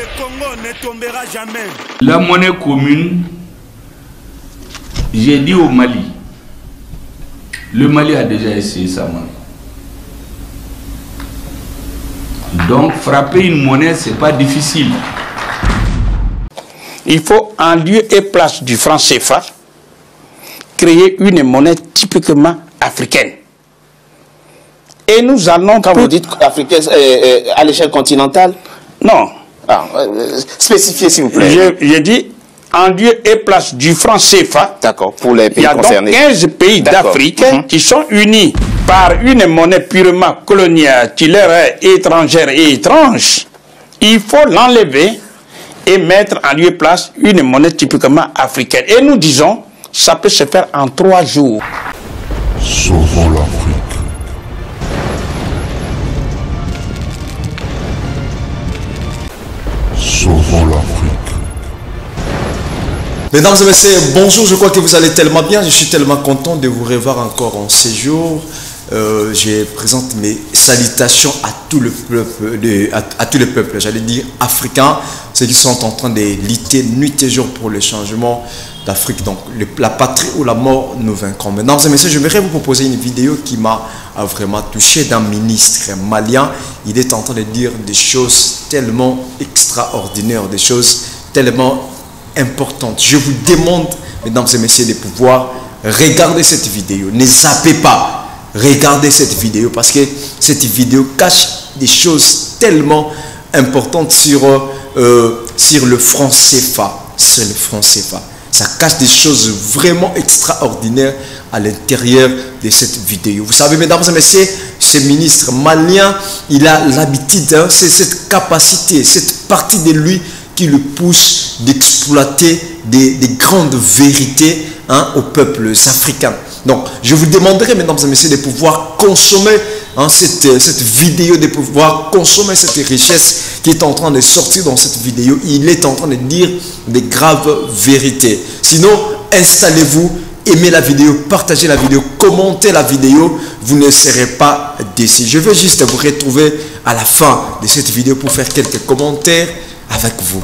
Le Congo ne tombera jamais. La monnaie commune, j'ai dit au Mali, le Mali a déjà essayé sa monnaie. Donc frapper une monnaie, c'est pas difficile. Il faut, en lieu et place du franc CFA, créer une monnaie typiquement africaine. Et nous allons... Quand vous dites africaine, à l'échelle continentale? Non. Spécifiez s'il vous plaît. J'ai dit en lieu et place du franc CFA. D'accord, pour les pays concernés. Il y a donc 15 pays d'Afrique qui sont unis par une monnaie purement coloniale qui leur est étrangère et étrange. Il faut l'enlever et mettre en lieu et place une monnaie typiquement africaine. Et nous disons, ça peut se faire en 3 jours. Sauvons l'Afrique. Sauvons l'Afrique. Mesdames et messieurs, bonjour, je crois que vous allez tellement bien, je suis tellement content de vous revoir encore en séjour. Je présente mes salutations à tout le peuple, à tous les peuples, j'allais dire africains, ceux qui sont en train de lutter nuit et jour pour le changement d'Afrique. Donc la patrie ou la mort, nous vaincrons. Mesdames et messieurs, je voudrais vous proposer une vidéo qui m'a vraiment touché d'un ministre malien. Il est en train de dire des choses tellement extraordinaires, des choses tellement importantes. Je vous demande, mesdames et messieurs, de pouvoir regarder cette vidéo. Ne zappez pas. Regardez cette vidéo parce que cette vidéo cache des choses tellement importantes sur le franc CFA. Sur le franc CFA. Ça cache des choses vraiment extraordinaires à l'intérieur de cette vidéo. Vous savez, mesdames et messieurs, ce ministre malien, il a l'habitude, c'est cette capacité, cette partie de lui qui le pousse d'exploiter des grandes vérités aux peuples africains. Donc, je vous demanderai, mesdames et messieurs, de pouvoir consommer cette vidéo, de pouvoir consommer cette richesse qui est en train de sortir dans cette vidéo. Il est en train de dire des graves vérités. Sinon, installez-vous, aimez la vidéo, partagez la vidéo, commentez la vidéo. Vous ne serez pas déçus. Je veux juste vous retrouver à la fin de cette vidéo pour faire quelques commentaires avec vous.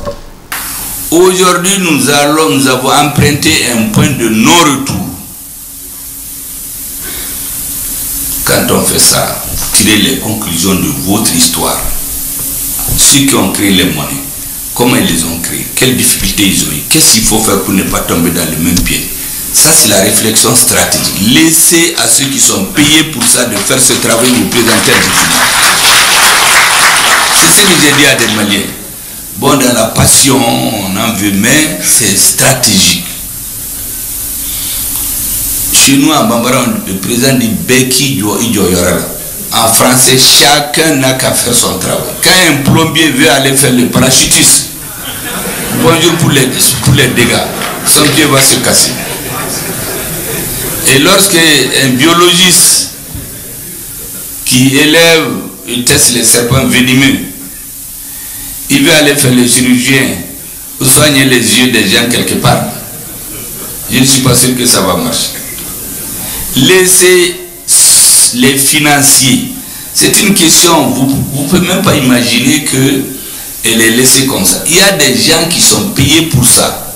Aujourd'hui, nous avons emprunté un point de non-retour. Quand on fait ça, tirez les conclusions de votre histoire. Ceux qui ont créé les monnaies, comment ils les ont créées, quelles difficultés ils ont eu, qu'est-ce qu'il faut faire pour ne pas tomber dans le même pied. Ça, c'est la réflexion stratégique. Laissez à ceux qui sont payés pour ça de faire ce travail vous présenter à c'est ce que j'ai dit à des Maliens. Bon, dans la passion, on en veut, mais c'est stratégique. Chez nous, en Bambara, le président dit Beki Yoyora. En français, chacun n'a qu'à faire son travail. Quand un plombier veut aller faire le parachutisme, bonjour pour les dégâts, son pied va se casser. Et lorsque un biologiste qui élève, il teste les serpents venimeux, il veut aller faire le chirurgien ou soigner les yeux des gens quelque part, je ne suis pas sûr que ça va marcher. Laissez les financiers. C'est une question, vous ne pouvez même pas imaginer qu'elle est laissée comme ça. Il y a des gens qui sont payés pour ça.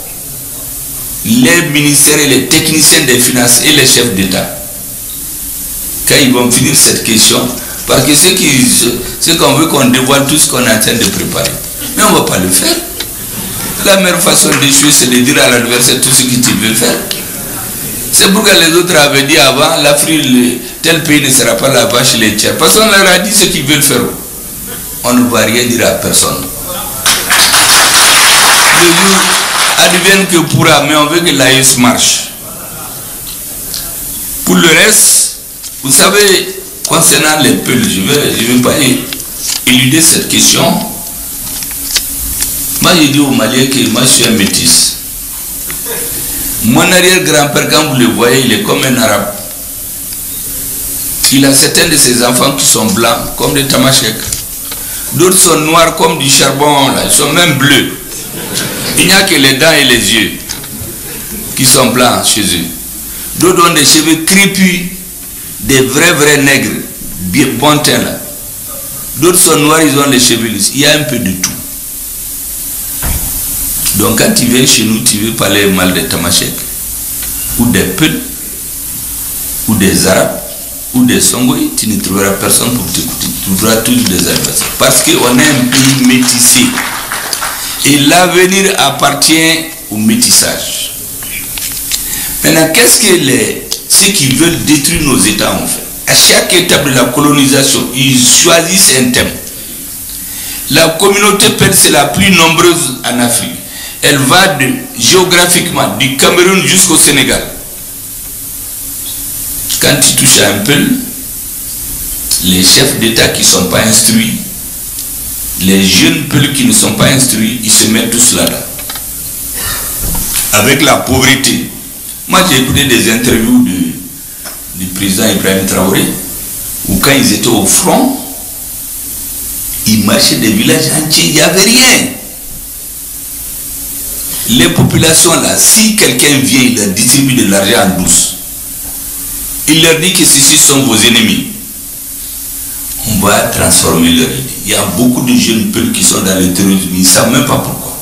Les ministères et les techniciens des finances et les chefs d'État. Quand ils vont finir cette question, parce que c'est qu'on veut qu'on dévoile tout ce qu'on est en train de préparer. Mais on ne va pas le faire. La meilleure façon d'échouer, c'est de dire à l'adversaire tout ce que tu veux faire. C'est pourquoi les autres avaient dit avant, l'Afrique, tel pays ne sera pas la vache laitière. Parce qu'on leur a dit ce qu'ils veulent faire. On ne va rien dire à personne. Le jour advienne que pourra, mais on veut que l'AES marche. Pour le reste, vous savez, concernant les peuples, je ne vais pas éluder cette question. Moi, j'ai dit aux Maliens que moi, je suis un métis. Mon arrière-grand-père, quand vous le voyez, il est comme un arabe. Il a certains de ses enfants qui sont blancs, comme des tamashek. D'autres sont noirs comme du charbon, là. Ils sont même bleus. Il n'y a que les dents et les yeux qui sont blancs chez eux. D'autres ont des cheveux crépus, des vrais nègres, bien bon teint là. D'autres sont noirs, ils ont les cheveux lisses. Il y a un peu de tout. Donc quand tu viens chez nous, tu veux parler mal des Tamashek, ou des Peuls, ou des Arabes, ou des Songoïs, tu ne trouveras personne pour t'écouter. Tu trouveras toujours des adversaires. Parce qu'on est un pays métissé. Et l'avenir appartient au métissage. Maintenant, qu'est-ce que ceux qui veulent détruire nos États ont fait? À chaque étape de la colonisation, ils choisissent un thème. La communauté peul, c'est la plus nombreuse en Afrique. Elle va géographiquement du Cameroun jusqu'au Sénégal. Quand tu touches à un peu, les chefs d'État qui ne sont pas instruits, les jeunes peuples qui ne sont pas instruits, ils se mettent tous là-dedans. Avec la pauvreté. Moi, j'ai écouté des interviews du président Ibrahim Traoré, où quand ils étaient au front, ils marchaient des villages entiers, il n'y avait rien. Les populations là, si quelqu'un vient, il leur distribue de l'argent en douce, il leur dit que ceux-ci sont vos ennemis, on va transformer leur idée. Il y a beaucoup de jeunes peuples qui sont dans le terrorisme, ils ne savent même pas pourquoi.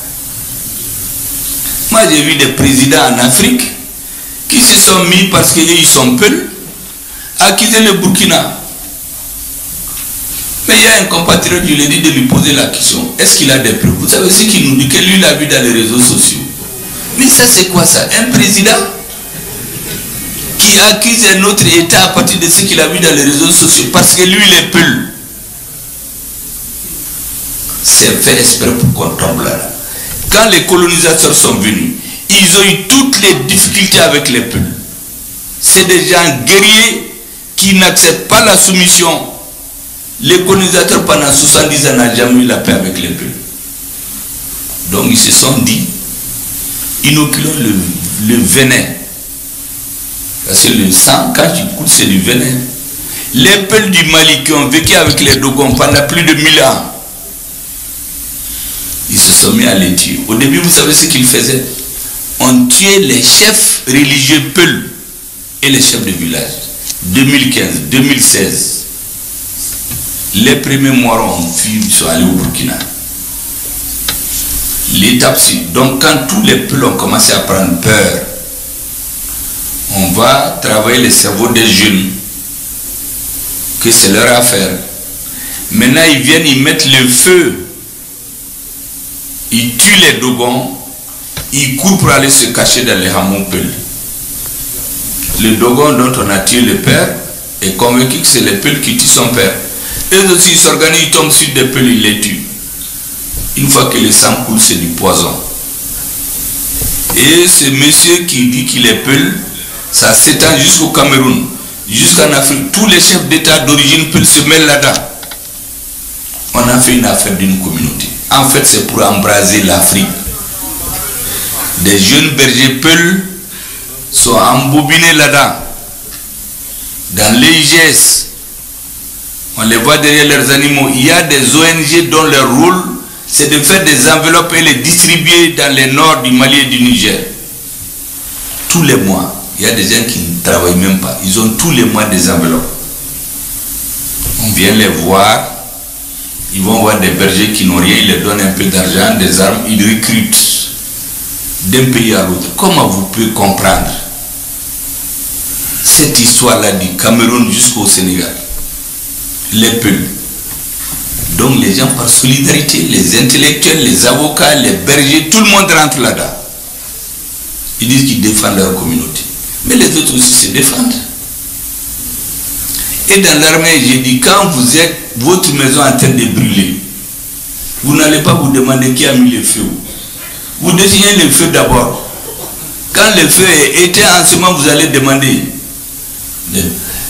Moi, j'ai vu des présidents en Afrique qui se sont mis parce qu'ils sont peuples à quitter le Burkina. Mais il y a un compatriote, je lui ai dit de lui poser la question, est-ce qu'il a des preuves? Vous savez ce qu'il nous dit, que lui l'a vu dans les réseaux sociaux. Mais ça, c'est quoi ça? Un président qui accuse un autre État à partir de ce qu'il a vu dans les réseaux sociaux, parce que lui, il est peul. C'est fait exprès pour qu'on tombe là. Quand les colonisateurs sont venus, ils ont eu toutes les difficultés avec les peuls. C'est des gens guerriers qui n'acceptent pas la soumission. Les colonisateurs pendant 70 ans n'ont jamais eu la paix avec les peuples. Donc ils se sont dit, inoculons le venin. Parce que le sang, quand tu coûtes, c'est du venin. Les peuples du Mali qui ont vécu avec les Dogons pendant plus de 1000 ans, ils se sont mis à les tuer. Au début, vous savez ce qu'ils faisaient? On tuait les chefs religieux peuls et les chefs de village. 2015, 2016. Les premiers mois ont fui, ils sont allés au Burkina. L'étape suivante. Donc quand tous les peuples ont commencé à prendre peur, on va travailler le cerveau des jeunes, que c'est leur affaire. Maintenant ils viennent, ils mettent le feu, ils tuent les Dogons, ils courent pour aller se cacher dans les hameaux peuls. Le Dogon dont on a tué le père est convaincu que c'est le peul qui tue son père. Eux aussi ils s'organisent, ils tombent sur des peuls, ils les tuent. Une fois que le sang coule, c'est du poison. Et ce monsieur qui dit qu'il est peul, ça s'étend jusqu'au Cameroun, jusqu'en Afrique. Tous les chefs d'État d'origine peul se mêlent là-dedans. On a fait une affaire d'une communauté. En fait, c'est pour embraser l'Afrique. Des jeunes bergers peuls sont embobinés là-dedans. Dans l'EIGS, on les voit derrière leurs animaux. Il y a des ONG dont leur rôle, c'est de faire des enveloppes et les distribuer dans les nord du Mali et du Niger. Tous les mois, il y a des gens qui ne travaillent même pas. Ils ont tous les mois des enveloppes. On vient les voir. Ils vont voir des bergers qui n'ont rien. Ils leur donnent un peu d'argent, des armes. Ils recrutent d'un pays à l'autre. Comment vous pouvez comprendre cette histoire-là du Cameroun jusqu'au Sénégal? Les peuples. Donc les gens par solidarité, les intellectuels, les avocats, les bergers, tout le monde rentre là-dedans. Ils disent qu'ils défendent leur communauté. Mais les autres aussi se défendent. Et dans l'armée, j'ai dit, quand vous êtes votre maison en train de brûler, vous n'allez pas vous demander qui a mis le feu. Vous désignez le feu d'abord. Quand le feu est éteint, en ce moment, vous allez demander.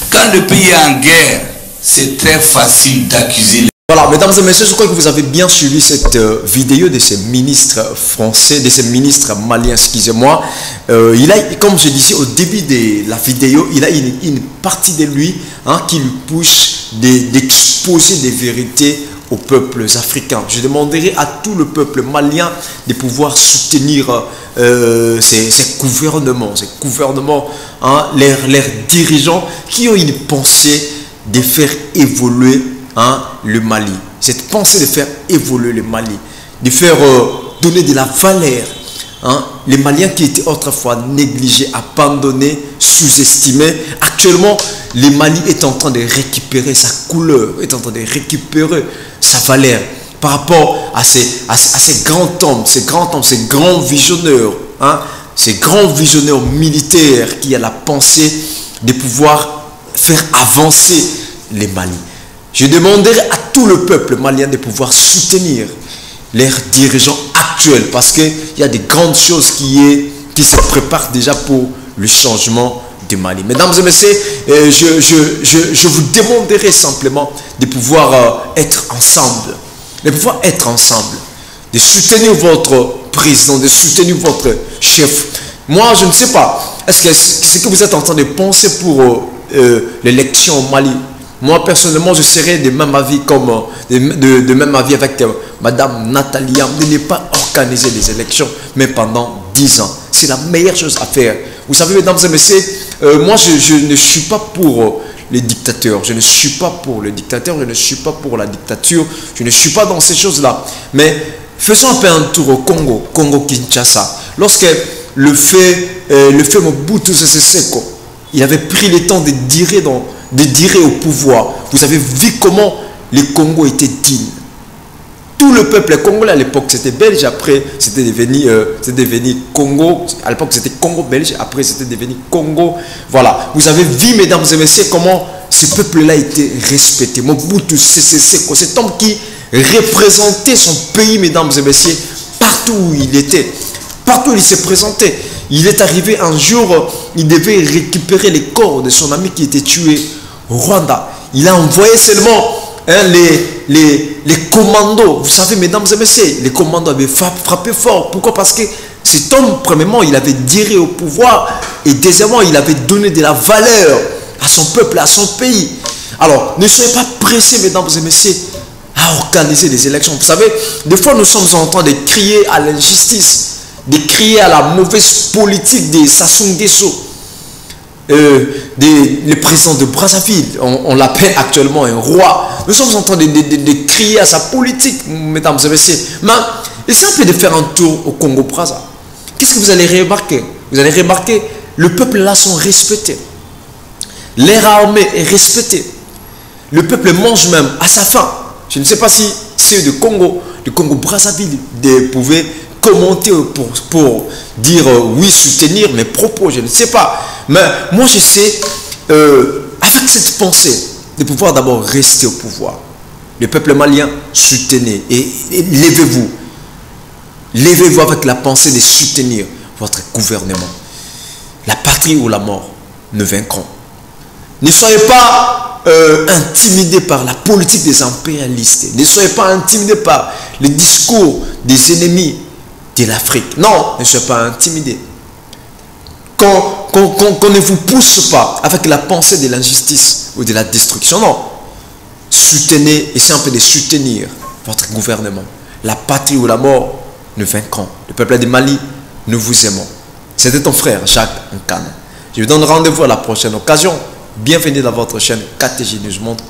Quand le pays est en guerre, c'est très facile d'accuser. Voilà, mesdames et messieurs, je crois que vous avez bien suivi cette vidéo de ces ministres français, de ces ministres maliens, excusez-moi. Il a, comme je disais au début de la vidéo, il a une partie de lui qui lui pousse d'exposer des vérités aux peuples africains. Je demanderai à tout le peuple malien de pouvoir soutenir ces gouvernements, leurs dirigeants qui ont une pensée de faire évoluer le Mali. Cette pensée de faire évoluer le Mali, de faire donner de la valeur Hein, les Maliens qui étaient autrefois négligés, abandonnés, sous-estimés, actuellement, le Mali est en train de récupérer sa couleur, est en train de récupérer sa valeur par rapport à ces grands hommes, ces grands visionnaires, hein, ces grands visionnaires militaires qui ont la pensée de pouvoir faire avancer les Mali. Je demanderai à tout le peuple malien de pouvoir soutenir leurs dirigeants actuels parce qu'il y a des grandes choses qui se préparent déjà pour le changement du Mali. Mesdames et messieurs, je vous demanderai simplement de pouvoir être ensemble, de soutenir votre président, de soutenir votre chef. Moi, je ne sais pas, est-ce que vous êtes en train de penser pour l'élection au Mali? Moi, personnellement, je serais de même avis, de même avis avec Madame Nathalie Yamb, de ne pas organiser les élections, mais pendant 10 ans. C'est la meilleure chose à faire. Vous savez, mesdames et messieurs, moi, je ne suis pas pour les dictateurs. Je ne suis pas pour les dictateurs, je ne suis pas pour la dictature. Je ne suis pas dans ces choses-là. Mais faisons un peu un tour au Congo, Congo-Kinshasa. Lorsque le fait Mobutu Sese Seko, il avait pris le temps de dire au pouvoir. Vous avez vu comment le Congo était digne. Tout le peuple congolais à l'époque c'était belge, après c'était devenu Congo. À l'époque c'était Congo belge, après c'était devenu Congo. Voilà. Vous avez vu, mesdames et messieurs, comment ce peuple-là était respecté. Mobutu Sese Seko, cet homme qui représentait son pays, mesdames et messieurs, partout où il était, partout où il se présentait. Il est arrivé un jour, il devait récupérer les corps de son ami qui était tué au Rwanda. Il a envoyé seulement les commandos. Vous savez, mesdames et messieurs, les commandos avaient frappé fort. Pourquoi? Parce que cet homme, premièrement, il avait dirigé au pouvoir et deuxièmement, il avait donné de la valeur à son peuple, à son pays. Alors, ne soyez pas pressés, mesdames et messieurs, à organiser des élections. Vous savez, des fois, nous sommes en train de crier à l'injustice, de crier à la mauvaise politique de Sassou Nguesso, le président de Brazzaville. On l'appelle actuellement un roi. Nous sommes en train de crier à sa politique, mesdames et messieurs. Mais essayez un peu de faire un tour au Congo-Brazza. Qu'est-ce que vous allez remarquer? Vous allez remarquer, le peuple là sont respectés. L'air armé est respecté. Le peuple mange même à sa faim. Je ne sais pas si ceux du Congo-Brazzaville pouvaient commenter pour dire oui, soutenir mes propos, je ne sais pas. Mais moi je sais, avec cette pensée, de pouvoir d'abord rester au pouvoir. Le peuple malien, soutenez et levez-vous. Levez-vous avec la pensée de soutenir votre gouvernement. La patrie ou la mort, nous vaincrons. Ne soyez pas intimidés par la politique des impérialistes. Ne soyez pas intimidés par les discours des ennemis de l'Afrique. Non, ne soyez pas intimidés. Qu'on ne vous pousse pas avec la pensée de l'injustice ou de la destruction. Non. Soutenez, essayez un peu de soutenir votre gouvernement. La patrie ou la mort, nous vaincrons. Le peuple du Mali, nous vous aimons. C'était ton frère Jacques Nkane. Je vous donne rendez-vous à la prochaine occasion. Bienvenue dans votre chaîne KTG News Monde.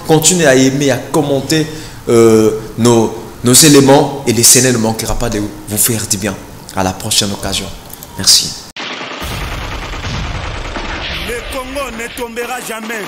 Continuez à aimer, à commenter nos éléments et les scènes ne manquera pas de vous faire du bien. À la prochaine occasion. Merci. Le Congo ne tombera jamais.